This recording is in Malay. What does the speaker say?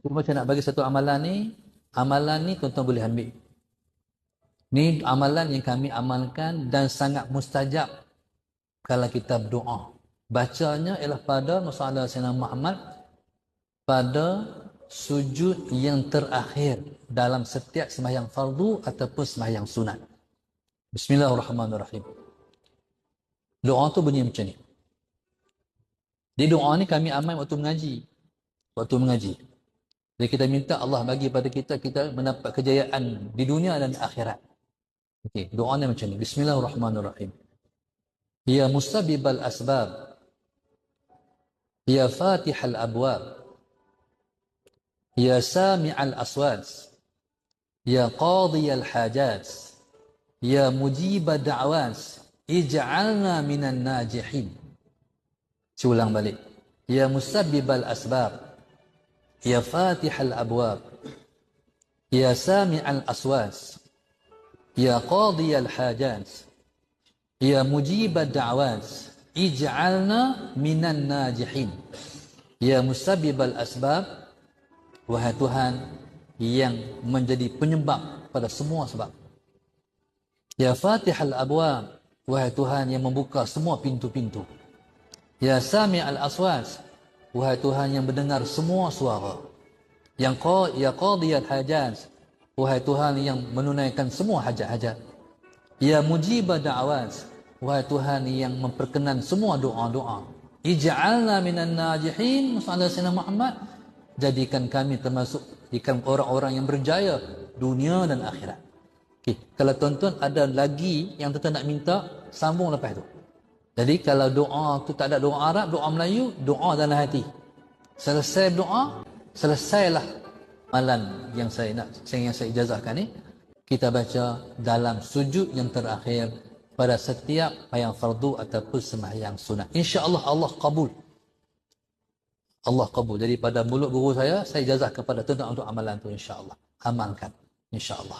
Macam nak bagi satu amalan ni tuan-tuan boleh ambil. Ni amalan yang kami amalkan dan sangat mustajab kalau kita berdoa. Bacanya ialah pada Musallallahu alaihi wasallam Muhammad pada sujud yang terakhir dalam setiap sembahyang fardu ataupun sembahyang sunat. Bismillahirrahmanirrahim. Doa tu bunyi macam ni. Di doa ni kami amal waktu mengaji. Jadi kita minta Allah bagi pada kita mendapat kejayaan di dunia dan akhirat. Okey, doanya macam ni. Bismillahirrahmanirrahim. Ya musabbibal asbab. Ya fatihal abwab. Ya sami'al aswat. Ya qadiyal hajat. Ya mujibad da'awat. Ij'alna minan najihin. Ulang balik. Ya musabbibal asbab. Ya fatihal abwab. Ya sami'al aswat. Ya qadiyal hajat. Ya mujibad da'awat. Ij'alna minan najihin. Ya musabbibal asbab. Wahai Tuhan yang menjadi penyebab pada semua sebab. Ya fatihal abwab. Wahai Tuhan yang membuka semua pintu-pintu. Ya sami'al aswat. Wahai Tuhan yang mendengar semua suara. Ya qadiyal hajat. Wahai Tuhan yang menunaikan semua hajat-hajat. Ya mujibah da'awat. Wahai Tuhan yang memperkenan semua doa-doa. Ij'alna minan najihin. Sallallahu Muhammad. Jadikan kami termasuk jadikan orang-orang yang berjaya dunia dan akhirat. Okay. Kalau tuan-tuan ada lagi yang tuan-tuan nak minta, sambung lepas tu. Jadi kalau doa tu tak ada doa Arab, doa Melayu, doa dalam hati. Selesai doa, selesailah amalan yang saya ijazahkan ni, kita baca dalam sujud yang terakhir pada setiap sembahyang fardu ataupun sembahyang sunat. Insya-Allah Allah kabul. Allah kabul. Jadi pada mulut guru saya ijazah kepada tuan-tuan untuk amalan tu insya-Allah. Amalkan insya-Allah.